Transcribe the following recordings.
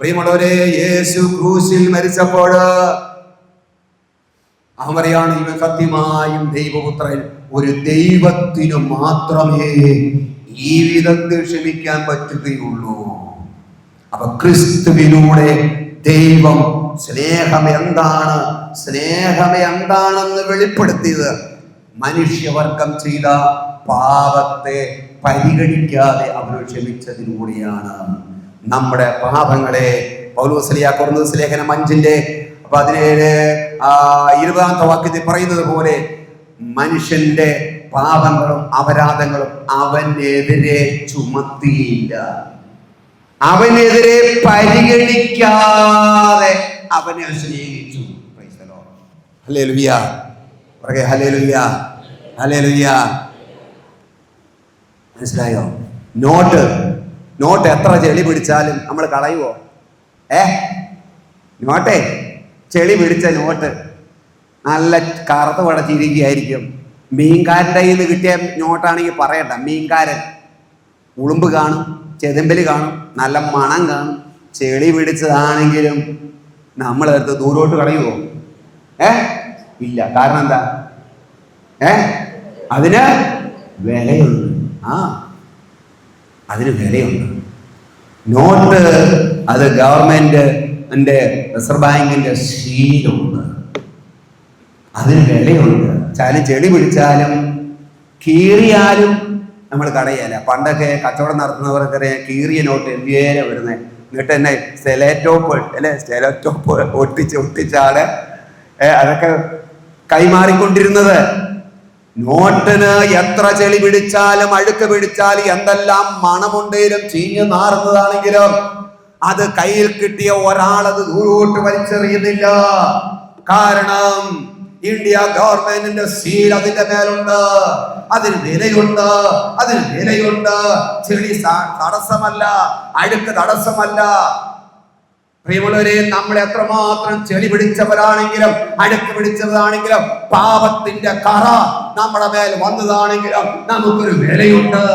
പ്രിയമുള്ളവരെ, യേശു ക്രൂശിൽ മരിച്ചപ്പോൾ അവൻ പറയാണ്, ഇവൻ സത്യമായും ദൈവപുത്രൻ. ഒരു ദൈവത്തിനു മാത്രമേ ഈ വിധത്തിൽ ക്ഷമിക്കാൻ പറ്റുകയുള്ളൂ. അപ്പൊ ക്രിസ്തുവിലൂടെ ദൈവം സ്നേഹം എന്താണെന്ന് വെളിപ്പെടുത്തിയത് മനുഷ്യവർഗം ചെയ്ത പാപത്തെ പരിഗണിക്കാതെ അവർ ക്ഷമിച്ചതിലൂടെയാണ്. നമ്മുടെ പാപങ്ങളെ പൗലോസ് കൊരിന്ത്യർ ലേഖനം 5:17-20 വാക്യത്തിൽ പറയുന്നത് പോലെ മനുഷ്യന്റെ പാപങ്ങളും അപരാധങ്ങളും അവനെതിരെ ചുമത്തിയില്ല. അവനെതിരെ പരിഗണിക്കാതെ അവനെ സ്നേഹിച്ചു. ഹല്ലേലൂയ, ഹല്ലേലൂയ, ഹല്ലേലൂയ. മനസ്സിലായോ? നോട്ട് എത്ര ചെളി പിടിച്ചാലും നമ്മൾ കളയുവോ? നോട്ടേ, ചെളി പിടിച്ച നോട്ട് നല്ല കറുത്ത് പടച്ചിരിക്കുകയായിരിക്കും. മീൻകാരൻ്റെ കയ്യിൽ നിന്ന് കിട്ടിയ നോട്ടാണെങ്കിൽ പറയണ്ട. മീൻകാരൻ ഉളുമ്പ് കാണും, ചെതമ്പല് കാണും, നല്ല മണം കാണും. ചെളി പിടിച്ചതാണെങ്കിലും നമ്മളെടുത്ത് ദൂരോട്ട് കളയുവോ? ഇല്ല. കാരണം എന്താ? അതിന് വിലയുണ്ട്. അതിന് വിലയുണ്ട്. നോട്ട് അത് ഗവൺമെന്റിന്റെ റിസർവ് ബാങ്കിന്റെ ശീലമുണ്ട്. അതിന് വിലയുണ്ട്. ചെളി പിടിച്ചാലും കീറിയാലും നമ്മൾ കളയല. പണ്ടൊക്കെ കച്ചവടം നടത്തുന്നവർക്കറിയ കീറിയ നോട്ട് എന്തിയേരെ വരുന്നത്. എന്നിട്ട് തന്നെ സ്റ്റെലോറ്റോപ്പ് ഒട്ടിച്ചാണ് അതൊക്കെ കൈമാറിക്കൊണ്ടിരുന്നത്. നോട്ടിന് എത്ര ചെളി പിടിച്ചാലും അഴുക്ക് പിടിച്ചാലും എന്തെല്ലാം മണമുണ്ടെങ്കിലും ചീഞ്ഞു നാറുന്നതാണെങ്കിലും അത് കയ്യിൽ കിട്ടിയ ഒരാളത് ദൂരോട്ട് വലിച്ചെറിയുന്നില്ല. കാരണം ഇന്ത്യ ഗവൺമെന്റിന്റെ സീൽ അതിന്റെ മേലുണ്ട്. അതിന് വിലയുണ്ട്. ചെളി തടസ്സമല്ല, അഴുക്ക് തടസ്സമല്ല. പ്രിയമുള്ളവരെ, നമ്മൾ എത്രമാത്രം ചെളി പിടിച്ചവരാണെങ്കിലും അഴുക്ക് പിടിച്ചവരാണെങ്കിലും പാപത്തിന്റെ കറ നമ്മുടെ മേൽ വന്നതാണെങ്കിലും നമുക്കൊരു വിലയുണ്ട്.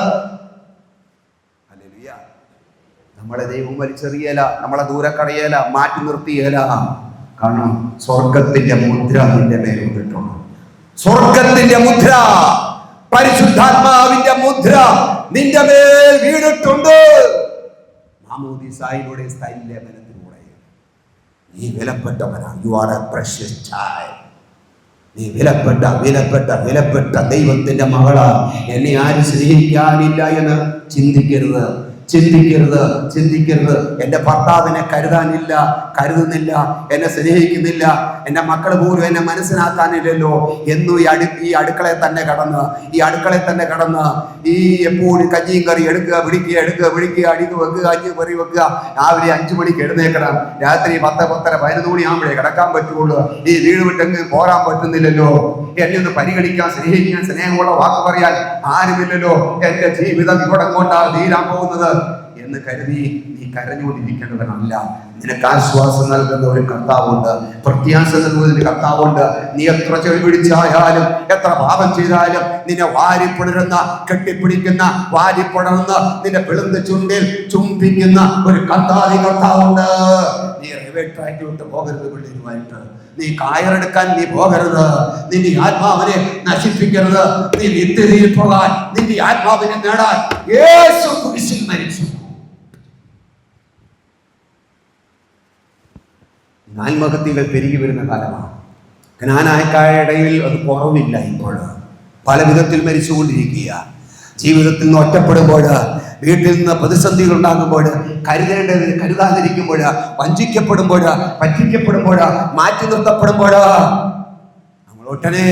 നമ്മളെ ദൈവം വലിച്ചെറിയല, നമ്മളെ ദൂരെ കളയല, മാറ്റി നിർത്തിയല. കാരണം സ്വർഗത്തിന്റെ മുദ്ര നിന്റെ മേൽ ഇട്ടിട്ടുണ്ട്. സ്വർഗത്തിന്റെ മുദ്ര, പരിശുദ്ധാത്മാവിന്റെ മുദ്ര നിന്റെ മേൽ വീണിട്ടുണ്ട്. മാമോദീസായിലൂടെ സ്ഥൈര്യബലത്തിലൂടെ നീ വിലപ്പെട്ടവനാണ്. You are a precious child. നീ വിലപ്പെട്ട ദൈവത്തിന്റെ മകളാ. എന്നെ ആരും സ്നേഹിക്കാനില്ല എന്ന് ചിന്തിക്കരുത്. എന്റെ ഭർത്താവിനെ കരുതുന്നില്ല, എന്നെ സ്നേഹിക്കുന്നില്ല, എന്റെ മക്കൾ പോലും എന്നെ മനസ്സിലാക്കാനില്ലല്ലോ എന്നു ഈ അടുക്കളയിൽ തന്നെ കടന്ന് ഈ എപ്പോഴും കഞ്ഞിയും കറി എടുക്കുക, പിടിക്കുക, അടിക്ക് വെക്കുക, കഞ്ഞി കറി വെക്കുക. രാവിലെ 5 മണിക്ക് എഴുന്നേക്കണം, രാത്രി 10, 10:30, 11 മണിയാകുമ്പോഴേ കിടക്കാൻ പറ്റുള്ളൂ. ഈ വീട് വിട്ടെങ്ങ് പോരാൻ പറ്റുന്നില്ലല്ലോ. എന്നെ ഒന്ന് പരിഗണിക്കാൻ, സ്നേഹിക്കാൻ, സ്നേഹമുള്ള വാക്ക് പറയാൻ ആരുമില്ലല്ലോ. എന്റെ ജീവിതം ഇവിടെ കൊണ്ടാ തീരാൻ പോകുന്നത് എന്ന് കരുതി നീ കരഞ്ഞുകൊണ്ടിരിക്കേണ്ടവനല്ല. നിനക്ക് ആശ്വാസം നൽകുന്ന ഒരു കർത്താവുണ്ട്, പ്രത്യാശ നൽകുന്ന ഒരു കർത്താവുണ്ട്. നീ എത്ര ചെളി പിടിച്ചായാലും എത്ര പാപം ചെയ്താലും നിന്നെ വാരിപ്പുണരുന്ന, കെട്ടിപ്പിടിക്കുന്ന, വാരിപ്പുണർന്ന് നിന്റെ പിളർന്ന ചുണ്ടിൽ ചുംബിക്കുന്ന ഒരു കർത്താവുണ്ട്. നീ റെയിൽവേ ട്രാക്ക് വിട്ട് പോകരുത്. പിള്ളേരുമായിട്ട് നീ കയറെടുക്കാൻ നീ പോകരുത്. നിന്റെ ആത്മാവിനെ നശിപ്പിക്കരുത്. നീ നിത്യതയിൽ പോകാൻ, നിന്റെ ആത്മാവിനെ നേടാൻ യേശു ക്രിസ്തു മരിച്ചു. ആത്മഹത്യകൾ പെരുകി വരുന്ന കാലമാണ്. ജ്ഞാനായക്കാരുടെ ഇടയിൽ അത് കുറവില്ല. ഇപ്പോൾ പല വിധത്തിൽ മരിച്ചുകൊണ്ടിരിക്കുക. ജീവിതത്തിൽ നിന്ന് ഒറ്റപ്പെടുമ്പോൾ, വീട്ടിൽ നിന്ന് പ്രതിസന്ധികൾ ഉണ്ടാകുമ്പോൾ, കരുതാതിരിക്കുമ്പോൾ, വഞ്ചിക്കപ്പെടുമ്പോൾ, പറ്റിക്കപ്പെടുമ്പോൾ, മാറ്റി നിർത്തപ്പെടുമ്പോൾ നമ്മൾ ഒട്ടനെ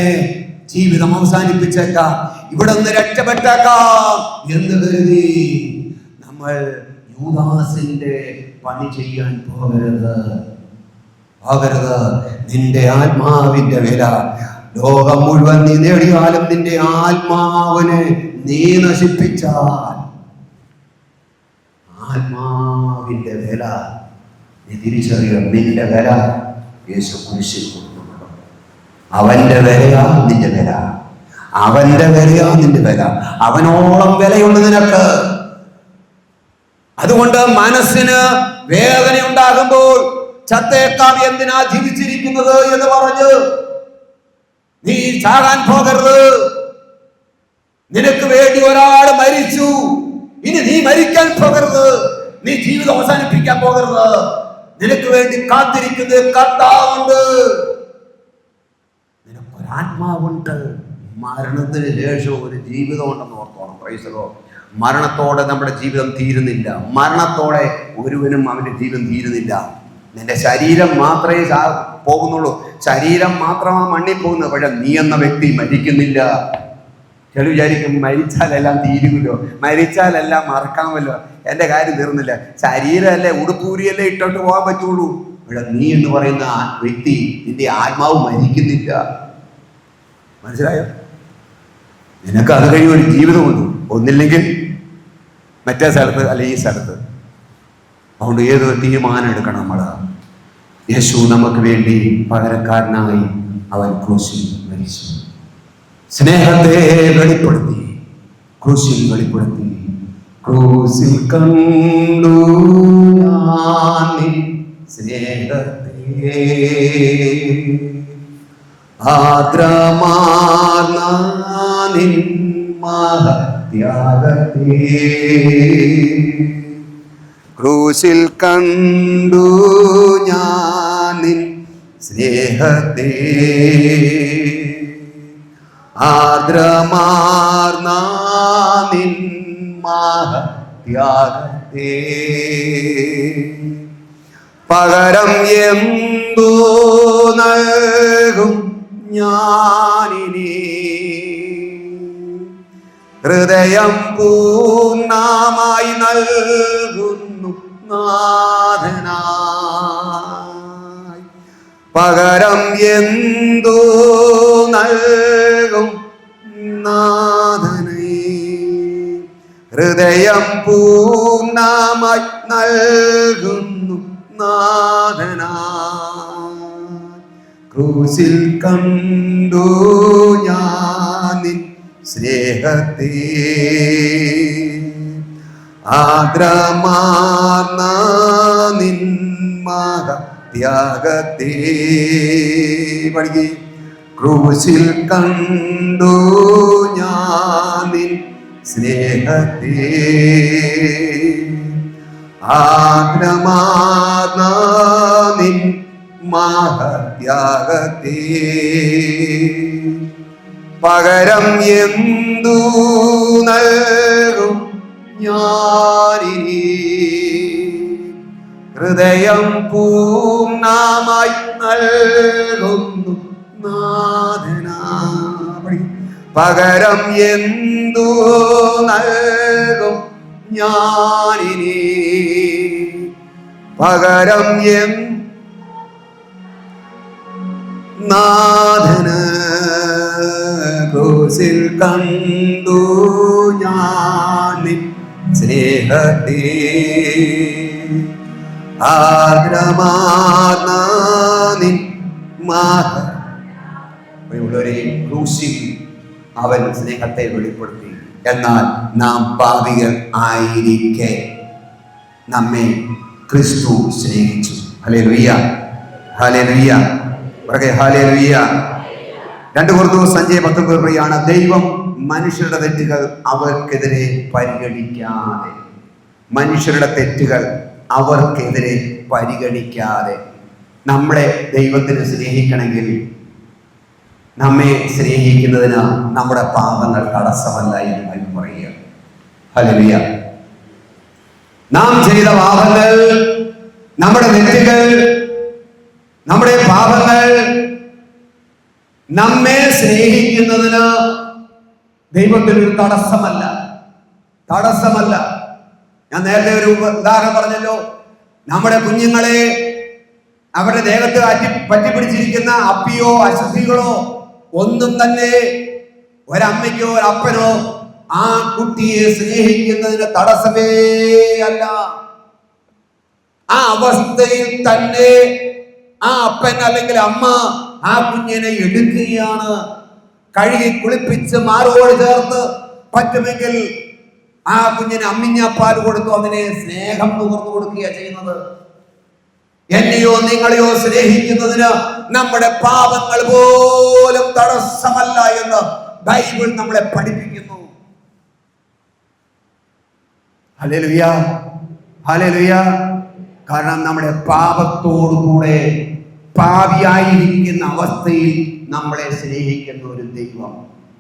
ജീവിതം അവസാനിപ്പിച്ചേക്കാം, ഇവിടെ നിന്ന് രക്ഷപ്പെട്ടേക്കാം എന്ന് കരുതി നമ്മൾ യൂദാസിന്റെ പണി ചെയ്യാൻ പോകരുത്. നിന്റെ ആത്മാവിന്റെ വില ലോകം മുഴുവൻ നീ നേടിയാലും നിന്റെ ആത്മാവിനെ നീ നശിപ്പിച്ചാൽ ആത്മാവിന്റെ വില നീ തിരിച്ചറിയണം. നിന്റെ വില യേശു കുരിശിൽ കൊടുക്കുന്നു. അവന്റെ വിലയാ നിന്റെ വില. അവനോളം വിലയുണ്ട് നിനക്ക്. അതുകൊണ്ട് മനസ്സിന് വേദന ഉണ്ടാകുമ്പോൾ ചത്തേക്കാം എന്തിനാ ജീവിച്ചിരിക്കുന്നത് എന്ന് പറഞ്ഞ് നീ ചാകാൻ പോകരുത്. നിനക്ക് വേണ്ടി ഒരാൾ മരിച്ചു, ഇനി നീ മരിക്കാൻ പോകരുത്. നീ ജീവിതം അവസാനിപ്പിക്കാൻ പോകരുത്. നിനക്ക് വേണ്ടി കാത്തിരിക്കുന്ന കർത്താവുണ്ട്. നിനക്കൊരാത്മാവുണ്ട്. മരണത്തിന് ശേഷം ഒരു ജീവിതം ഉണ്ടെന്ന് ഓർത്തോണം. പ്രൈസലോ. മരണത്തോടെ നമ്മുടെ ജീവിതം തീരുന്നില്ല. മരണത്തോടെ ഒരുവനും അവന്റെ ജീവിതം തീരുന്നില്ല. നിന്റെ ശരീരം മാത്രമേ പോകുന്നുള്ളൂ. ശരീരം മാത്രമാണ് മണ്ണിൽ പോകുന്നത്. പക്ഷെ നീ എന്ന വ്യക്തി മരിക്കുന്നില്ല. ചില വിചാരിക്കും മരിച്ചാലെല്ലാം തീരുമല്ലോ, മരിച്ചാലെല്ലാം മറക്കാമല്ലോ. എൻ്റെ കാര്യം തീർന്നില്ല. ശരീരമല്ലേ, ഉടുപ്പൂരിയല്ലേ ഇട്ടോട്ട് പോകാൻ പറ്റുള്ളൂ. പക്ഷെ നീ എന്ന് പറയുന്ന വ്യക്തി, നിന്റെ ആത്മാവ് മരിക്കുന്നില്ല. മനസ്സിലായോ? നിനക്ക് അത് കഴിഞ്ഞ ഒരു ജീവിതമുണ്ട്. ഒന്നില്ലെങ്കിൽ മറ്റേ സ്ഥലത്ത് അല്ലെ ഈ സ്ഥലത്ത്. അതുകൊണ്ട് ഏതൊരു തീരുമാനം എടുക്കണം നമ്മൾ. യേശു നമുക്ക് വേണ്ടി പകരക്കാരനായി അവൻ ക്രൂശിൽ മരിച്ചു. സ്നേഹത്തെ വെളിപ്പെടുത്തി, ക്രൂശിൽ വെളിപ്പെടുത്തി. ക്രൂശിൽ കണ്ടു ഞാൻ സ്നേഹത്തെ, ആദ്രമാർന്ന നിൻ മഹത്യാഗത്തെ. ക്രൂശിൽ കണ്ടു ഞാൻ നിൻ സ്നേഹത്തെ, ആർദ്രമാർന്ന നിൻ മഹത്യാഗത്തെ. പകരം എന്തു നൽകും ഞാനിനി, ഹൃദയം പൂർണ്ണമായി നൽകുന്നു നാഥനായി. പകരം എന്തു നൽകും നാഥനേ, ഹൃദയം പൂർണ്ണമായി നൽകുന്നു നാഥനായി. ക്രൂശിൽ കണ്ടു ഞാൻ നിൻ സ്നേഹത്തെ, ആദ്രമാർന്ന നിൻ മഹത്യാഗത്തെ. പഠിക്കേ. ക്രൂശിൽ കണ്ടു ഞാൻ നിൻ സ്നേഹത്തെ, ആദ്രമാർന്ന നിൻ മഹത്യാഗത്തെ. പകരം എന്തു നൽകും ഞാനിനി, ഹൃദയം പൂർണ്ണമായി നൽകുന്നു നാഥനായി. പകരം എന്തു നൽകും ഞാനിനി, പകരം നാഥന്. ക്രൂശിൽ കണ്ടു ഞാൻ നിൻ സ്നേഹത്തെ, ആദ്രമാർന്ന നിൻ മഹത്യാഗത്തെ. ക്രൂശിൽ അവൻ സ്നേഹത്തെ വെളിപ്പെടുത്തി. എന്നാൽ നാം പാപികൾ ആയിരിക്കെ നമ്മെ ക്രിസ്തു സ്നേഹിച്ചു. ഹല്ലേലൂയ, ഹല്ലേലൂയ, ഹല്ലേലൂയ. 2 Corinthians 5:19 പറയാണ്, ദൈവം മനുഷ്യരുടെ തെറ്റുകൾ അവർക്കെതിരെ പരിഗണിക്കാതെ, മനുഷ്യരുടെ തെറ്റുകൾ അവർക്കെതിരെ പരിഗണിക്കാതെ. നമ്മളെ ദൈവത്തിന് സ്നേഹിക്കണമെങ്കിൽ, നമ്മെ സ്നേഹിക്കുന്നതിന് നമ്മുടെ പാപങ്ങൾ തടസ്സമല്ല എന്ന് പറയുക. ഹല്ലേലൂയ. നാം ചെയ്ത പാപങ്ങൾ, നമ്മുടെ തെറ്റുകൾ, നമ്മുടെ പാപങ്ങൾ നമ്മെ സ്നേഹിക്കുന്നതിന് ദൈവത്തിനൊരു തടസ്സമല്ല, തടസ്സമല്ല. ഞാൻ നേരത്തെ ഒരു ഉദാഹരണം പറഞ്ഞല്ലോ. നമ്മുടെ കുഞ്ഞുങ്ങളെ അവരുടെ ദേഹത്ത് പറ്റിപ്പിടിച്ചിരിക്കുന്ന അപ്പിയോ അശുദ്ധികളോ ഒന്നും തന്നെ ഒരമ്മയ്ക്കോ ഒരപ്പനോ ആ കുട്ടിയെ സ്നേഹിക്കുന്നതിന് തടസ്സമേ അല്ല. ആ അവസ്ഥയിൽ തന്നെ ആ അപ്പൻ അല്ലെങ്കിൽ അമ്മ ആ കുഞ്ഞിനെ എടുക്കുകയാണ്, കഴുകി കുളിപ്പിച്ച് മാറോട് ചേർത്ത്, പറ്റുമെങ്കിൽ ആ കുഞ്ഞിന് അമ്മിഞ്ഞാപ്പാൽ കൊടുത്തു അതിനെ സ്നേഹം നുകർന്നു കൊടുക്കുകയാണ് ചെയ്യുന്നത്. എന്നെയോ നിങ്ങളെയോ സ്നേഹിക്കുന്നതിന് നമ്മുടെ പാപങ്ങൾ പോലും തടസ്സമല്ല എന്ന് ബൈബിൾ നമ്മളെ പഠിപ്പിക്കുന്നു. Hallelujah, hallelujah. കാരണം നമ്മുടെ പാപത്തോടുകൂടെ പാപിയായിരിക്കുന്ന അവസ്ഥയിൽ നമ്മളെ സ്നേഹിക്കുന്ന ഒരു ദൈവം,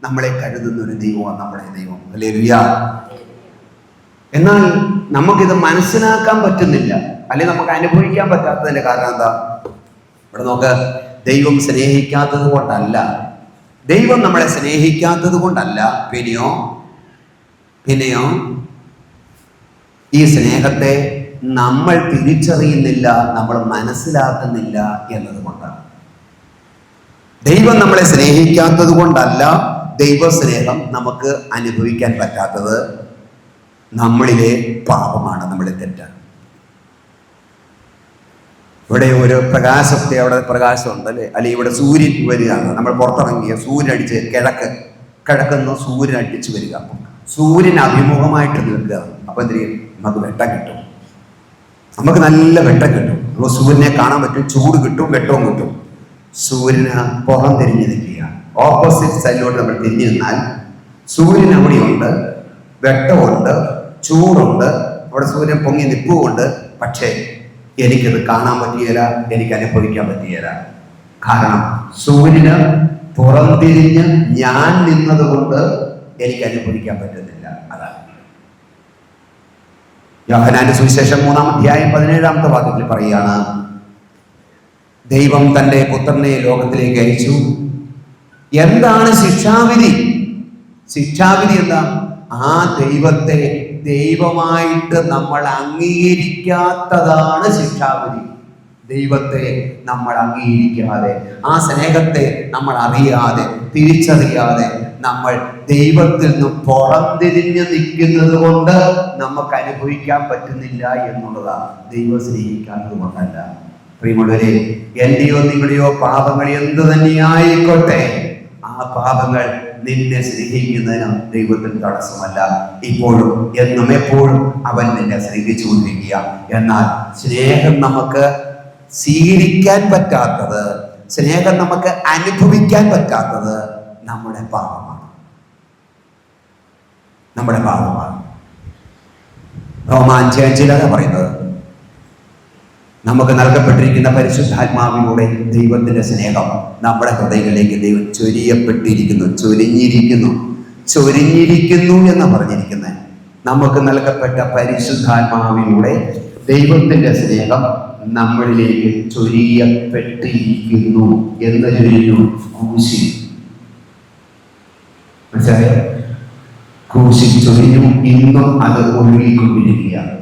നമ്മളെ കരുതുന്ന ഒരു ദൈവമാണ് നമ്മുടെ ദൈവം. ഹല്ലേലൂയ. എന്നാൽ നമുക്കിത് മനസ്സിലാക്കാൻ പറ്റുന്നില്ല, അല്ലെങ്കിൽ നമുക്ക് അനുഭവിക്കാൻ പറ്റാത്തതിന്റെ കാരണം എന്താ? ഇവിടെ നോക്ക്, ദൈവം സ്നേഹിക്കാത്തത് കൊണ്ടല്ല, ദൈവം നമ്മളെ സ്നേഹിക്കാത്തത് കൊണ്ടല്ല, പിന്നെയോ ഈ സ്നേഹത്തെ നമ്മൾ തിരിച്ചറിയുന്നില്ല, നമ്മൾ മനസ്സിലാക്കുന്നില്ല എന്നതുകൊണ്ടാണ്. ദൈവം നമ്മളെ സ്നേഹിക്കാത്തത് കൊണ്ടല്ല ദൈവസ്നേഹം നമുക്ക് അനുഭവിക്കാൻ പറ്റാത്തത്, നമ്മളിലെ പാപമാണ്, നമ്മളിലെ തെറ്റാണ്. ഇവിടെ ഒരു പ്രകാശത്തെ, അവിടെ പ്രകാശമുണ്ട് അല്ലേ, അല്ലെങ്കിൽ ഇവിടെ സൂര്യൻ വരികയാണ്, നമ്മൾ പുറത്തിറങ്ങിയ സൂര്യൻ അടിച്ച് കിഴക്കുന്ന സൂര്യൻ അടിച്ച് വരിക, സൂര്യൻ അഭിമുഖമായിട്ട് നിൽക്കുക. അപ്പൊ എന്ത് ചെയ്യും? നമുക്ക് വെട്ടം കിട്ടും, നമുക്ക് നല്ല വെട്ടം കിട്ടും. നമുക്ക് സൂര്യനെ കാണാൻ പറ്റും, ചൂട് കിട്ടും, വെട്ടവും കിട്ടും. സൂര്യന് പുറം തിരിഞ്ഞ് നിൽക്കുക, ഓപ്പോസിറ്റ് സൈഡിലോട്ട് നമ്മൾ തിരിഞ്ഞു നിന്നാൽ സൂര്യൻ അവിടെയുണ്ട്, വെട്ടമുണ്ട്, ചൂടുണ്ട്, അവിടെ സൂര്യൻ പൊങ്ങി നിൽപ്പുമുണ്ട്. പക്ഷേ എനിക്കത് കാണാൻ പറ്റിയല്ല, എനിക്ക് അനുഭവിക്കാൻ പറ്റിയല്ല. കാരണം സൂര്യന് പുറംതിരിഞ്ഞ് ഞാൻ നിന്നത് കൊണ്ട് എനിക്ക് അനുഭവിക്കാൻ പറ്റുന്നില്ല. അതാണ് യോഹന്നാന്റെ സുവിശേഷം 3-ാം അധ്യായം 17-ാമത്തെ വാക്യത്തിൽ പറയുകയാണ്, ദൈവം തന്റെ പുത്രനെ ലോകത്തിലേക്ക് അയച്ചു. എന്താണ് ശിക്ഷാവിധി? ശിക്ഷാവിധി എന്താ? ആ ദൈവത്തെ ദൈവമായിട്ട് നമ്മൾ അംഗീകരിക്കാത്തതാണ് ശിക്ഷാവിധി. ദൈവത്തെ നമ്മൾ അംഗീകരിക്കാതെ, ആ സ്നേഹത്തെ നമ്മൾ അറിയാതെ, തിരിച്ചറിയാതെ നമ്മൾ ദൈവത്തിൽ നിന്നും പുറംതിരിഞ്ഞ് നിൽക്കുന്നത് കൊണ്ട് നമുക്ക് അനുഭവിക്കാൻ പറ്റുന്നില്ല എന്നുള്ളതാണ്. ദൈവം സ്നേഹിക്കാത്തത് കൊണ്ടല്ല. പ്രിയമുള്ളവരെ, എന്റെയോ നിങ്ങളുടെയോ പാപങ്ങൾ എന്തു തന്നെയായിക്കോട്ടെ, ആ പാപങ്ങൾ നിന്നെ സ്നേഹിക്കുന്നതിന് ദൈവത്തിന് തടസ്സമല്ല. ഇപ്പോഴും എന്നും എപ്പോഴും അവൻ നിന്നെ സ്നേഹിച്ചുകൊണ്ടിരിക്കുക. എന്നാൽ സ്നേഹം നമുക്ക് സ്വീകരിക്കാൻ പറ്റാത്തത്, സ്നേഹം നമുക്ക് അനുഭവിക്കാൻ പറ്റാത്തത് നമ്മുടെ പാപമാണ്, നമ്മുടെ പാപമാണ്. റോമാ 5:5 പറയുന്നത്, നമുക്ക് നൽകപ്പെട്ടിരിക്കുന്ന പരിശുദ്ധാത്മാവിലൂടെ ദൈവത്തിന്റെ സ്നേഹം നമ്മുടെ ഹൃദയങ്ങളിലേക്ക് ദൈവം ചൊരിഞ്ഞിരിക്കുന്നു എന്ന് പറഞ്ഞിരിക്കുന്നത്. നമുക്ക് നൽകപ്പെട്ട പരിശുദ്ധാത്മാവിലൂടെ ദൈവത്തിന്റെ സ്നേഹം നമ്മളിലേക്ക് ചൊരിയപ്പെട്ടിരിക്കുന്നു എന്ന് ചൊരിഞ്ഞു. ക്രൂശിൽ, മനസ്സിലായോ? ക്രൂശിൽ ചൊരിഞ്ഞു, ഇന്നും അത് ഒഴുകിക്കൊണ്ടിരിക്കുകയാണ്.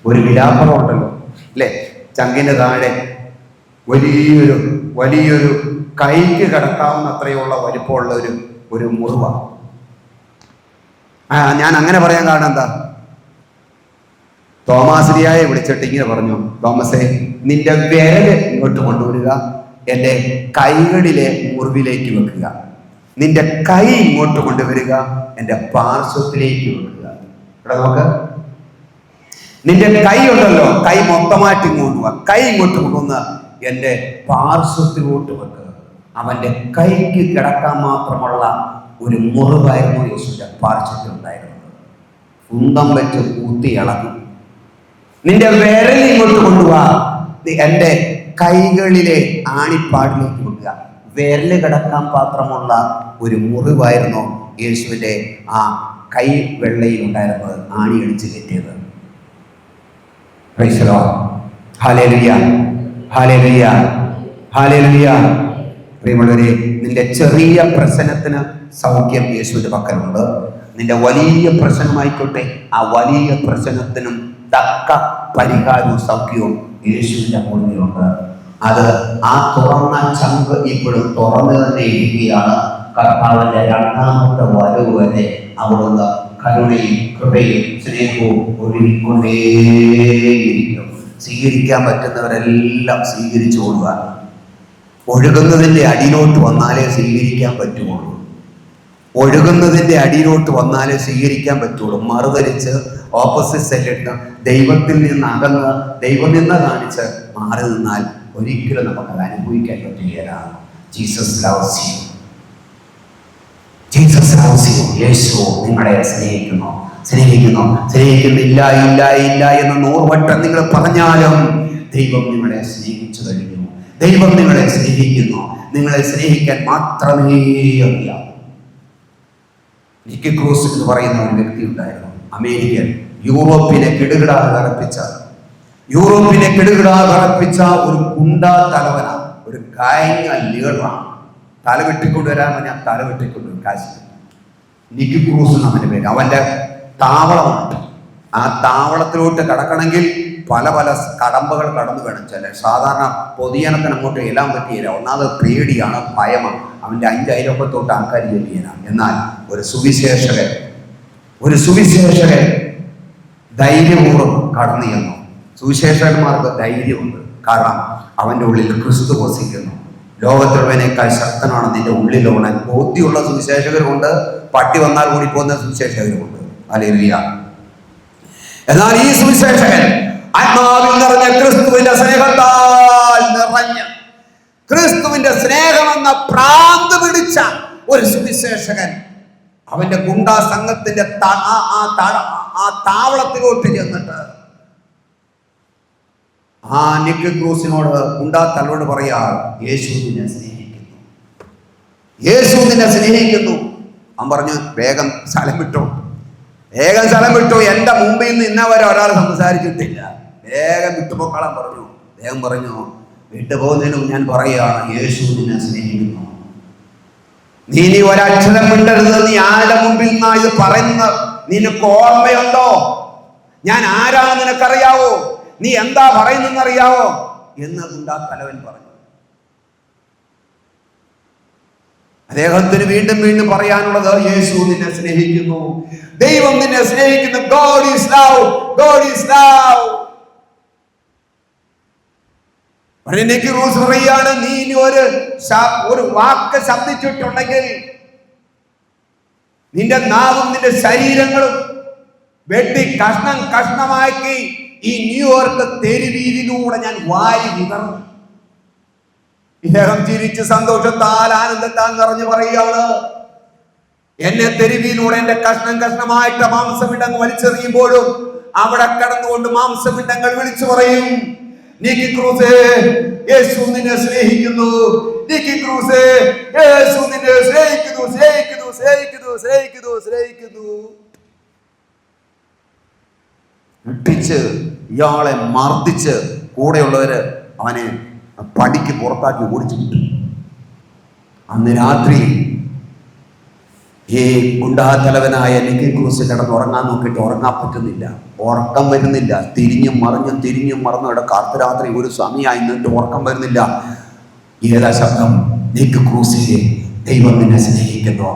ഒരു വിലാപനം ഉണ്ടല്ലോ അല്ലേ, ചങ്കിന്റെ താഴെ വലിയൊരു കൈക്ക് കിടക്കാവുന്ന അത്രയുള്ള വലിപ്പമുള്ള ഒരു മുറിവ. ഞാൻ അങ്ങനെ പറയാൻ കാരണം എന്താ? തോമാശ്രീയായെ വിളിച്ചിട്ട് ഇങ്ങനെ പറഞ്ഞു, തോമസേ, നിന്റെ വിരല് ഇങ്ങോട്ട് കൊണ്ടുവരിക, എൻ്റെ കൈകളിലെ മുറിവിലേക്ക് വെക്കുക. നിന്റെ കൈ ഇങ്ങോട്ട് കൊണ്ടുവരിക, എൻ്റെ പാർശ്വത്തിലേക്ക് വെക്കുക. ഇവിടെ നോക്ക്, നിന്റെ കൈ ഉണ്ടല്ലോ, കൈ മൊത്തമായിട്ട് ഇങ്ങോട്ട് പോവാ, കൈ ഇങ്ങോട്ട് കൊണ്ടുവന്ന് എൻ്റെ പാർശ്വത്തിലോട്ട് വെക്കുക. അവന്റെ കൈക്ക് കിടക്കാൻ മാത്രമുള്ള ഒരു മുറിവായിരുന്നു യേശുവിന്റെ പാർശ്വത്തിൽ ഉണ്ടായിരുന്നത്. കുന്തം വെച്ച് കൂത്തി ഇളകി. നിന്റെ വിരൽ ഇങ്ങോട്ട് കൊണ്ടുപോവാ, എൻ്റെ കൈകളിലെ ആണിപ്പാടിലേക്ക് വെക്കുക. വിരല് കിടക്കാൻ പാത്രമുള്ള ഒരു മുറിവായിരുന്നു യേശുവിന്റെ ആ കൈ വെള്ളയിൽ ഉണ്ടായിരുന്നത്, ആണി അടിച്ച് കയറ്റിയത്. Praise the Lord. ഹല്ലേലൂയ, ഹല്ലേലൂയ, ഹല്ലേലൂയ. പ്രിയമുള്ളവരെ, നിന്റെ ചെറിയ പ്രശ്നത്തിന് സൗഖ്യം യേശുവിന്റെ പക്കലുണ്ട്. നിന്റെ വലിയ പ്രശ്നമായിക്കോട്ടെ, ആ വലിയ പ്രശ്നത്തിനും തക്ക പരിഹാരവും സൗഖ്യവും യേശുവിന്റെ മുന്നിലുണ്ട്. അത് ആ തുറന്ന ചങ്ക് ഇപ്പോഴും തുറന്നു തന്നെ ഇരിക്കുകയാണ്. കർത്താവിന്റെ രണ്ടാമത്തെ വരവ് വരെ അവിടുന്ന് കരുണയും കൃപയും സ്നേഹവും ഒഴുകിക്കൊണ്ടേയിരിക്കും. സ്വീകരിക്കാൻ പറ്റുന്നവരെല്ലാം സ്വീകരിച്ചു കൊള്ളുക. ഒഴുകുന്നതിൻ്റെ അടിയിലോട്ട് വന്നാലേ സ്വീകരിക്കാൻ പറ്റുള്ളൂ. ഒഴുകുന്നതിൻ്റെ അടിയിലോട്ട് വന്നാലേ സ്വീകരിക്കാൻ പറ്റുള്ളൂ. മറുതലിച്ച് ഓപ്പോസിറ്റ് സൈഡിട്ട് ദൈവത്തിൽ നിന്ന് അകന്ന് ദൈവനിന്ദ കാണിച്ച് മാറി നിന്നാൽ ഒരിക്കലും നമുക്കത് അനുഭവിക്കാൻ പറ്റുകയില്ല. Jesus loves you. Jesus loves you. യേശു നിങ്ങളെ സ്നേഹിക്കുന്നില്ല ഇല്ല ഇല്ല എന്ന് 100 വട്ടം നിങ്ങൾ പറഞ്ഞാലും ദൈവം നിങ്ങളെ സ്നേഹിച്ചു കഴിഞ്ഞു. ദൈവം നിങ്ങളെ സ്നേഹിക്കുന്നു. നിങ്ങളെ സ്നേഹിക്കാൻ മാത്രമേ അറിയാവൂ. നിക്കി ക്രൂസ് എന്ന് പറയുന്ന ഒരു വ്യക്തി ഉണ്ടായിരുന്നു, അമേരിക്കൻ. യൂറോപ്പിനെ കിടുകിടാകറപ്പിച്ച ഒരു ഗുണ്ടാ തലവനാണ്, ഒരു ഗായക ലീഡറാണ്. തല വെട്ടിക്കൊണ്ടുവരാൻ പറഞ്ഞാൽ തല വെട്ടിക്കൊണ്ടുവരും കാശ്. നിക്കി ക്രൂസ് എന്നവൻ്റെ പേര്. അവൻ്റെ താവളമുണ്ട്. ആ താവളത്തിലോട്ട് കടക്കണമെങ്കിൽ പല കടമ്പകൾ കടന്നു വേണം. സാധാരണ പൊതുജനത്തിന് അങ്ങോട്ട് എല്ലാം പറ്റിയില്ല. ഒന്നാമത് പേടിയാണ്, ഭയമാണ്. അവൻ്റെ 5 അയൽവക്കത്തോട്ട് ആൾക്കാർ ചെല്ലിയാണ്. എന്നാൽ ഒരു സുവിശേഷകൻ ധൈര്യപൂർവ്വം കടന്നു ചെന്നു. സുവിശേഷകന്മാർക്ക് ധൈര്യമുണ്ട്, കാരണം അവൻ്റെ ഉള്ളിൽ ക്രിസ്തു വസിക്കുന്നു. ലോകത്തിലുള്ളതിനേക്കാൾ ശക്തനാണ് നിന്റെ ഉള്ളിലുള്ള ബോധ്യമുള്ള സുവിശേഷകരുമുണ്ട്, പട്ടി വന്നാൽ ഓടിപ്പോകുന്ന സുവിശേഷകരുമുണ്ട്. ഹല്ലേലൂയ. എന്നാൽ ഈ സുവിശേഷകൻ ആത്മാവിൽ നിറഞ്ഞ ക്രിസ്തുവിന്റെ സ്നേഹത്താൽ നിറഞ്ഞ ക്രിസ്തുവിന്റെ സ്നേഹമെന്ന പ്രാന്ത് പിടിച്ച ഒരു സുവിശേഷകൻ അവന്റെ ഗുണ്ടാ സംഘത്തിന്റെ ആ താവളത്തിലോട്ട് ചെന്നിട്ട് ആ നിക്കി ക്രൂസിനോട്, ഗുണ്ടാ തലോട് പറയാ, യേശു നിന്നെ സ്നേഹിക്കുന്നു. അവൻ പറഞ്ഞു, വേഗം സ്ഥലം വിട്ടു. എന്റെ മുമ്പിൽ നിന്ന് ഇന്നവരെ ഒരാൾ സംസാരിച്ചിട്ടില്ല. വേഗം വിട്ടുപോക്കളാൻ പറഞ്ഞു. വേഗം പറഞ്ഞു, വിട്ടുപോകുന്നതിന് ഞാൻ പറയുകയാണ്, യേശു നിന്നെ സ്നേഹിക്കുന്നു. നീ ഒരക്ഷരം വിട്ടരുത്. നീ ആരുടെ മുമ്പിൽ നിന്നാ ഇത് പറയുന്നത്? നിനക്ക് ഓർമ്മയുണ്ടോ? ഞാൻ ആരാന്ന് നിനക്കറിയാവോ? നീ എന്താ പറയുന്നറിയാവോ എന്ന് ഗുണ്ടാ തലവൻ പറഞ്ഞു. അദ്ദേഹത്തിന് വീണ്ടും വീണ്ടും പറയാനുള്ളത്, യേശു നിന്നെ സ്നേഹിക്കുന്നു, ദൈവം നിന്നെ സ്നേഹിക്കുന്നു. God is love. Nicky Cruz പറയാണ്, നീ ഇനി ഒരു വാക്ക് ശബ്ദിച്ചിട്ടുണ്ടെങ്കിൽ നിന്റെ നാവും നിന്റെ ശരീരങ്ങളും വെട്ടി കഷ്ണമാക്കി ഈ ന്യൂയോർക്ക് തെരുവീതിയിലൂടെ ഞാൻ വാരി വിതറും. ഇദ്ദേഹം ചിരിച്ച് സന്തോഷത്താൽ ആനന്ദത്താൽ നിറഞ്ഞു പറയുകയാണ്, എന്നെ തെരുവിലൂടെ എന്റെ കഷ്ണമായിട്ട് മാംസപിണ്ഡങ്ങൾ വലിച്ചെറിയുമ്പോഴും അവിടെ കടന്നുകൊണ്ട് മാംസപിണ്ഡങ്ങൾ വിളിച്ചു പറയും, നിക്കി ക്രൂസേ, യേശു നിന്നെ സ്നേഹിക്കുന്നു. നിക്കി ക്രൂസേ, യേശു നിന്നെ സ്നേഹിക്കുന്നു. ഞെട്ടിച്ച് ഇയാളെ മർദ്ദിച്ച് കൂടെയുള്ളവര് അവനെ പടിക്ക് പുറത്താക്കി ഓടിച്ചു വിട്ടു. അന്ന് രാത്രി ഈ ഗുണ്ടാതലവനായ നിക്കി ക്രൂസ് കിടന്ന് ഉറങ്ങാൻ നോക്കിയിട്ട് ഉറങ്ങാൻ പറ്റുന്നില്ല, ഉറക്കം വരുന്നില്ല. തിരിഞ്ഞും മറന്നും കിടക്കുക. അർദ്ധരാത്രി ഒരു സമയമായി നിന്നിട്ട് ഉറക്കം വരുന്നില്ല. ഏതാ ശബ്ദം? നിക്കി ക്രൂസിലെ ദൈവം നിന്നെ സ്നേഹിക്കുന്നു.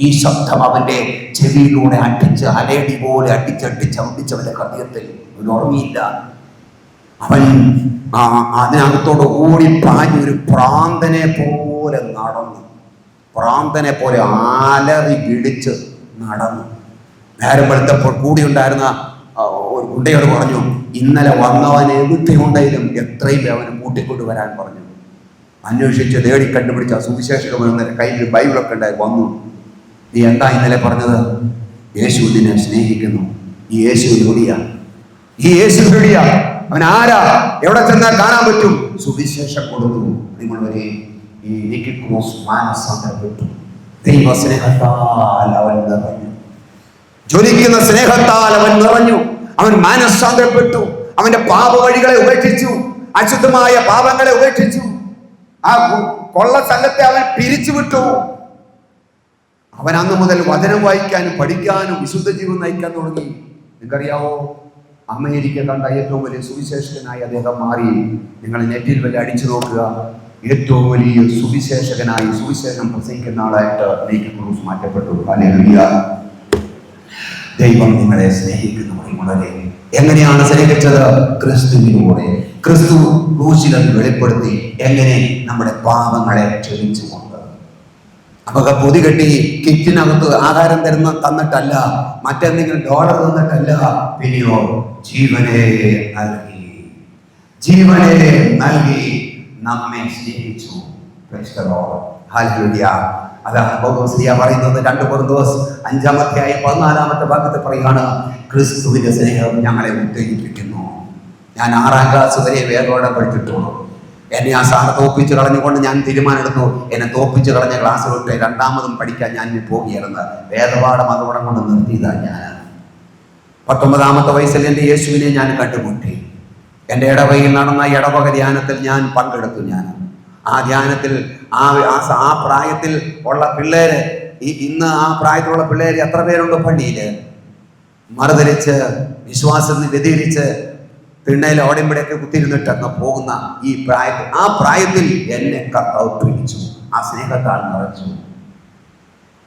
ഈ ശബ്ദം അവന്റെ ചെവിയിലൂടെ അടിച്ച് അലേടി പോലെ അടിച്ചവന്റെ ഹൃദയത്തിൽ. അവൻ ഉറങ്ങിയില്ല. അവൻ അതിനകത്തോട് ഓടിപ്പാഞ്ഞ് ഒരു പ്രാന്തനെ പോലെ ആലറി പിടിച്ച് നടന്നു. നേരം വെളുത്തപ്പോൾ കൂടിയുണ്ടായിരുന്ന ഒരു ഗുണ്ടയോട് പറഞ്ഞു, ഇന്നലെ വന്നവൻ എവിടെയുണ്ടെങ്കിലും എത്രയും അവന് കൂട്ടിക്കൊണ്ട് വരാൻ പറഞ്ഞു. അന്വേഷിച്ച് തേടി കണ്ടുപിടിച്ച സുവിശേഷകൻ കയ്യിൽ ബൈബിളൊക്കെ ഉണ്ടായി വന്നു. നീ എന്താ ഇന്നലെ പറഞ്ഞത്? യേശു നിന്നെ സ്നേഹിക്കുന്നു. ഈ യേശു എവിടെയാ? അവൻ ആരാ? എവിടെ ചെന്നാൽ കാണാൻ പറ്റും? സുവിശേഷം കൊടുത്തു. നിങ്ങൾ വരെ ഈ നിക്കി ക്രൂസ് മാനസാന്തരപ്പെട്ടു. ദൈവ സ്നേഹത്താൽ അവൻ നിറഞ്ഞു. ജ്വലിക്കുന്ന സ്നേഹത്താൽ അവൻ നിറഞ്ഞു. അവൻ മാനസാന്തരപ്പെട്ടു. അവന്റെ പാപ വഴികളെ ഉപേക്ഷിച്ചു, അശുദ്ധമായ പാപങ്ങളെ ഉപേക്ഷിച്ചു. ആ കൊള്ള സംഘത്തെ അവൻ പിരിച്ചുവിട്ടു. അവൻ അന്ന് മുതൽ വചനം വായിക്കാനും പഠിക്കാനും വിശുദ്ധ ജീവിതം നയിക്കാൻ തുടങ്ങി. നിങ്ങൾക്കറിയാവോ, അമേരിക്ക കണ്ട ഏറ്റവും വലിയ സുവിശേഷകനായി അദ്ദേഹം മാറി. നിങ്ങൾ നെറ്റിൽ വല്ല അടിച്ചു നോക്കുക, ഏറ്റവും വലിയ സുവിശേഷകനായി സുവിശേഷം പ്രസംഗിക്കുന്ന ആളായിട്ട് നിക്കി ക്രൂസ് മാറ്റപ്പെട്ടു. ഹല്ലേലൂയ. ദൈവം നിങ്ങളെ സ്നേഹിക്കുന്നു. വളരെ എങ്ങനെയാണ് സ്നേഹിച്ചത്? ക്രിസ്തുവിലൂടെ. ക്രിസ്തു ക്രൂശിൽ അത് വെളിപ്പെടുത്തി. എങ്ങനെ? നമ്മുടെ പാപങ്ങളെ ക്ഷമിച്ചുകൊണ്ട്. അപ്പൊ പൊതി കെട്ടി കിറ്റിനകത്ത് ആഹാരം തന്നിട്ടല്ല, മറ്റെന്തെങ്കിലും ഡോളർ തന്നിട്ടല്ല, പിന്നെയോ ജീവനെ നൽകി. ജീവനെ നൽകി നമ്മെ സ്നേഹിച്ചു. ഹല്ലേലൂയ. അതാണ് പൗലോസ് പറയുന്നത്. 2 കൊരിന്ത്യർ 5-14 ഭാഗത്ത് പറയുകയാണ്, ക്രിസ്തുവിന്റെ സ്നേഹം ഞങ്ങളെ ഉത്തേജിപ്പിക്കുന്നു. ഞാൻ 6ാം ക്ലാസ് വരെ വേദോടെ പഠിച്ചിട്ടുള്ളൂ. എന്നെ ആ സാറ് തോപ്പിച്ച് കളഞ്ഞുകൊണ്ട് ഞാൻ തീരുമാനമെടുത്തു, എന്നെ തോപ്പിച്ച് കളഞ്ഞ ക്ലാസ് വിട്ട് 2ാമതും പഠിക്കാൻ ഞാൻ പോകുകയായിരുന്നു. വേദപാഠം അതോടെ കൊണ്ട് നിർത്തിയതാണ്. ഞാൻ 19ാമത്തെ വയസ്സിൽ എൻ്റെ യേശുവിനെ ഞാൻ കണ്ടുമുട്ടി. എൻ്റെ ഇടവകയിൽ നടന്ന ഇടവക ധ്യാനത്തിൽ ഞാൻ പങ്കെടുത്തു. ആ ധ്യാനത്തിൽ ആ പ്രായത്തിൽ ഉള്ള പിള്ളേര്, ഇന്ന് ആ പ്രായത്തിലുള്ള പിള്ളേര് എത്ര പേരുണ്ട് പള്ളിയിൽ? മറുതലിച്ച് വിശ്വാസത്തിൽ വ്യതിരിച്ച് തിണ്ണയിൽ ഓടിമ്പടിയൊക്കെ കുത്തിരുന്നിട്ടങ്ങ് പോകുന്ന ആ പ്രായത്തിൽ എന്നെ കർത്താവ് പിടിച്ചു. ആ സ്നേഹത്താൽ നിറച്ചു.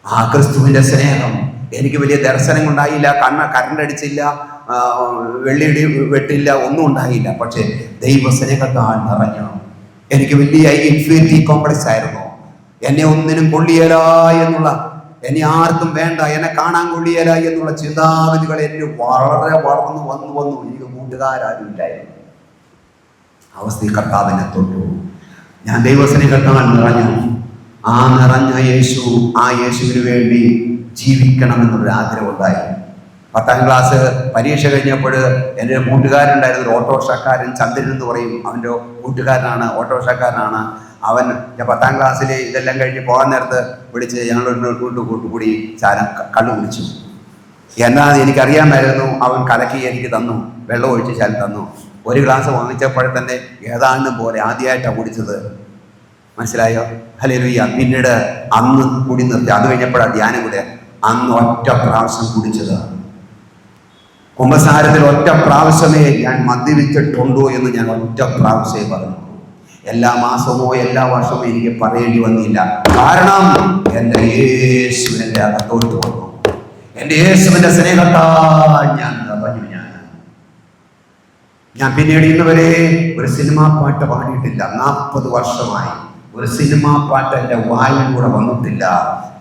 ആ ക്രിസ്തുവിന്റെ സ്നേഹം എനിക്ക് വലിയ ദർശനം ഉണ്ടായില്ല, കരണ്ടടിച്ചില്ല, വെള്ളിയിടി വെട്ടില്ല, ഒന്നും ഉണ്ടായില്ല. പക്ഷെ ദൈവ സ്നേഹത്താൽ നിറഞ്ഞു. എനിക്ക് വലിയ ഇൻഫീരിറ്റി കോംപ്ലക്സ് ആയിരുന്നു. എന്നെ ഒന്നിനും കൊള്ളിയല എന്നുള്ള, എന്നെ ആർക്കും വേണ്ട, എന്നെ കാണാൻ കൊള്ളിയല എന്നുള്ള ചിന്താഗതികൾ എന്നെ വളരെ വളർന്നു വന്നു. എനിക്ക് കൂട്ടുകാരും ഇല്ലായിരുന്നു. അവസ്ഥയിൽ കർത്താവിനെ തൊട്ടു. ഞാൻ ദൈവസ്നേഹത്താൽ നിറഞ്ഞു. ആ നിറഞ്ഞ യേശു, ആ യേശുവിന് വേണ്ടി ജീവിക്കണമെന്നൊരു ആഗ്രഹം ഉണ്ടായി. 10ാം ക്ലാസ് പരീക്ഷ കഴിഞ്ഞപ്പോൾ എൻ്റെ കൂട്ടുകാരുണ്ടായിരുന്നു, ഒരു ഓട്ടോറിക്ഷക്കാരൻ, ചന്ദ്രൻ എന്ന് പറയും. അവൻ്റെ കൂട്ടുകാരനാണ്, ഓട്ടോറിക്ഷക്കാരനാണ് അവൻ. 10ാം ക്ലാസ്സിൽ ഇതെല്ലാം കഴിഞ്ഞ് പോകാൻ നേരത്ത് വിളിച്ച് ഞങ്ങളൊരു കൂട്ടുകൂടി കള്ളു കുടിച്ചു. എന്നാന്ന് എനിക്കറിയാമായിരുന്നു. അവൻ കലക്കി എനിക്ക് തന്നു, വെള്ളം ഒഴിച്ച് ചാൽ തന്നു. ഒരു ഗ്ലാസ് വാങ്ങിച്ചപ്പോഴേ തന്നെ ഏതാണ്ടും പോലെ ആദ്യമായിട്ടാണ് കുടിച്ചത്. മനസ്സിലായോ? ഹല്ലേലൂയ. പിന്നീട് അന്ന് കുടി നിർത്തി. അത് കഴിഞ്ഞപ്പോഴാണ് ധ്യാനം കൂടെ. അന്ന് ഒറ്റ പ്രാവശ്യം കുടിച്ചത്. കുമ്പസാരത്തിൽ ഒറ്റ പ്രാവശ്യമേ ഞാൻ മദ്യപിച്ചിട്ടുണ്ടോ എന്ന് ഞാൻ ഒറ്റ പ്രാവശ്യമേ പറഞ്ഞു. എല്ലാ മാസമോ എല്ലാ വർഷമോ എനിക്ക് പറയേണ്ടി വന്നില്ല. കാരണം എൻ്റെ യേശു എൻ്റെ അകത്തോട്ട് വന്നു. എൻ്റെ യേശുവിൻ്റെ സ്നേഹത്താൽ ഞാൻ നിറഞ്ഞു. ഞാൻ പിന്നീട് ഇന്നുവരെ ഒരു സിനിമാ പാട്ട് പാടിയിട്ടില്ല. 40 വർഷമായി ഒരു സിനിമാ പാട്ട് എൻ്റെ വായിലൂടെ വന്നിട്ടില്ല.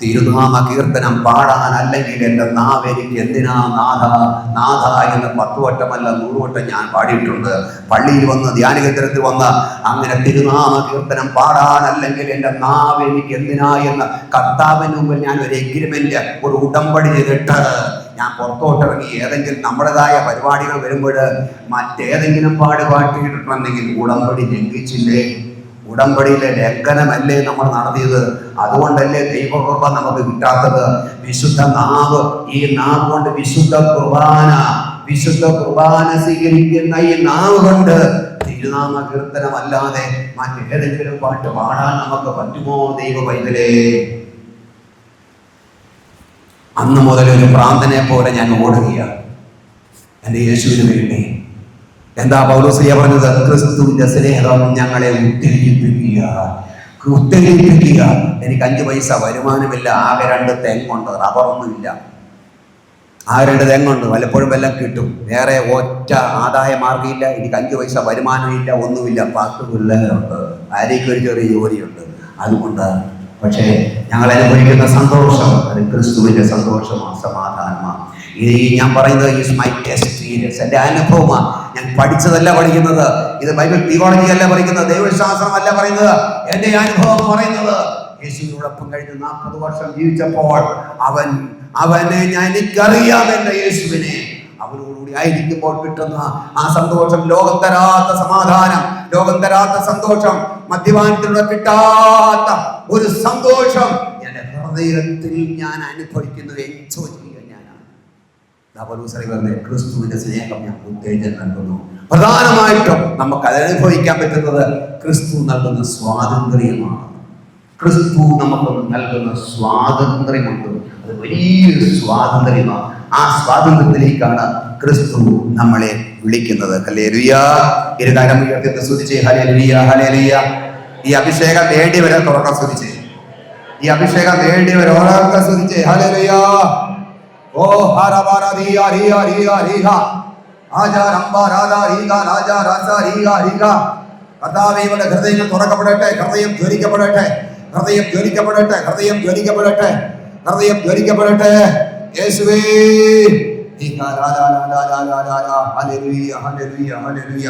തിരുനാമ കീർത്തനം പാടാൻ അല്ലെങ്കിൽ എൻ്റെ നാവ് എനിക്ക് എന്തിനാ നാഥ എന്ന് 10 വട്ടമല്ല 100 വട്ടം ഞാൻ പാടിയിട്ടുണ്ട്. പള്ളിയിൽ വന്ന് ധ്യാനകേന്ദ്രത്തിൽ വന്ന് അങ്ങനെ തിരുനാമ കീർത്തനം പാടാൻ അല്ലെങ്കിൽ എൻ്റെ നാവ് എനിക്ക് എന്തിനാ എന്ന് കർത്താവിന് മുമ്പിൽ ഞാൻ ഒരു എഗ്രിമെന്റ്, ഒരു ഉടമ്പടി ചെയ്തിട്ട് ഞാൻ പുറത്തോട്ടിറങ്ങി. ഏതെങ്കിലും നമ്മുടേതായ പരിപാടികൾ വരുമ്പോൾ മറ്റേതെങ്കിലും പാട്ടിട്ടുണ്ടെങ്കിൽ ഉടമ്പടി ലംഘിച്ചില്ലേ? ഉടമ്പടിയിലെ ലംഘനമല്ലേ നമ്മൾ നടത്തിയത്? അതുകൊണ്ടല്ലേ ദൈവകൃപ നമുക്ക് കിട്ടാത്തത്? വിശുദ്ധ നാവ്, ഈ നാവ് കൊണ്ട് വിശുദ്ധ കുർബാന സ്വീകരിക്കുന്ന ഈ നാവ് കൊണ്ട് തിരുനാമ കീർത്തനമല്ലാതെ മറ്റേതെങ്കിലും പാട്ട് പാടാൻ നമുക്ക് പറ്റുമോ? ദൈവ പൈതലേ, അന്ന് മുതൽ ഒരു ഭ്രാന്തനെ പോലെ ഞാൻ ഓടുകയാണ് എൻ്റെ യേശുവിന് വേണ്ടി. എന്താ പൗലോസ് പറഞ്ഞത്? ക്രിസ്തുവിന്റെ സ്നേഹം ഞങ്ങളെ ഉത്തേജിപ്പിക്കുക. എനിക്ക് 5 പൈസ വരുമാനമില്ല, ആകെ 2 തെങ്ങുണ്ട്, റബ്ബറൊന്നുമില്ല. ആകെ 2 തെങ്ങുണ്ട്, വല്ലപ്പോഴും എല്ലാം കിട്ടും. വേറെ ഒറ്റ ആദായ മാർഗ്ഗമില്ല. എനിക്ക് 5 പൈസ വരുമാനമില്ല, ഒന്നുമില്ല. 10 പിള്ളേരുണ്ട്, ആരേക്കും ഒരു ചെറിയ ജോലിയുണ്ട്. അതുകൊണ്ട് പക്ഷേ ഞങ്ങൾ അനുഭവിക്കുന്ന സന്തോഷം അത് ക്രിസ്തുവിന്റെ സന്തോഷമാണ്, സമാധാനമാണ്. ഈ ഞാൻ പറയുന്നത് ഈസ് മൈ എക്സ്പീരിയൻസ്, എൻ്റെ അനുഭവമാണ്. ഞാൻ പഠിച്ചതല്ല പഠിക്കുന്നത്, ഇത് ബൈബിൾ തിയോളജി അല്ല പറയുന്നത്, ദൈവശാസ്ത്രം അല്ല പറയുന്നത്, എൻ്റെ അനുഭവം പറയുന്നത്. യേശുവിനോടൊപ്പം കഴിഞ്ഞ് 40 വർഷം ജീവിച്ചപ്പോൾ അവനെ എനിക്കറിയാം. എൻ്റെ യേശുവിനെ അവനോടുകൂടി ആയിരിക്കുമ്പോൾ കിട്ടുന്ന ആ സന്തോഷം, ലോകം തരാത്ത സമാധാനം, ലോകം തരാത്ത സന്തോഷം, മദ്യപാനത്തിലൂടെ കിട്ടാത്ത ഒരു സന്തോഷം എൻ്റെ ഹൃദയത്തിൽ ഞാൻ അനുഭവിക്കുന്നത്, എൻജോയ് ചെയ്യുക ഞാനാണ്. ക്രിസ്തുവിന്റെ സ്നേഹം ഞാൻ ഉത്തേജനം നൽകുന്നു. പ്രധാനമായിട്ടും നമുക്ക് അനുഭവിക്കാൻ പറ്റുന്നത് ക്രിസ്തു നൽകുന്ന സ്വാതന്ത്ര്യമാണ്. ക്രിസ്തു നമുക്ക് നൽകുന്ന സ്വാതന്ത്ര്യമുണ്ട്, അത് വലിയൊരു സ്വാതന്ത്ര്യമാണ്. ആ സ്വാതന്ത്ര്യത്തിലേക്കാണ് ക്രിസ്തു നമ്മളെ വിളിക്കുന്നത്. ഹല്ലേലൂയ. ഇരുകരം ഉയർത്തി സ്തുതിച്ച് ഹല്ലേലൂയ, ഹല്ലേലൂയ. ഈ അഭിഷേകം വേണ്ടിവരെ തുറക്കാൻ സ്തുതിച്ച്, ഈ അഭിഷേകം വേണ്ടിവരെ ഓരോരുത്തർ സ്തുതിച്ച് ഹല്ലേലൂയ. ഓ ഹരബാരദിയ റിയ റിയ റിയ ആജാ രംബ രാധ രീഗ രാജ രാസ രീഗ രീഗ. കർത്താവേ, ഇവരുടെ ഹൃദയങ്ങൾ തുറക്കപ്പെടട്ടെ, ഹൃദയം ജ്വലിക്കപ്പെടട്ടെ, ഹൃദയം ജ്വലിക്കപ്പെടട്ടെ, ഹൃദയം ജ്വലിക്കപ്പെടട്ടെ, ഹൃദയം ജ്വലിക്കപ്പെടട്ടെ. യേശുവേ, ഹല്ലേലൂയ, ഹല്ലേലൂയ, ഹല്ലേലൂയ.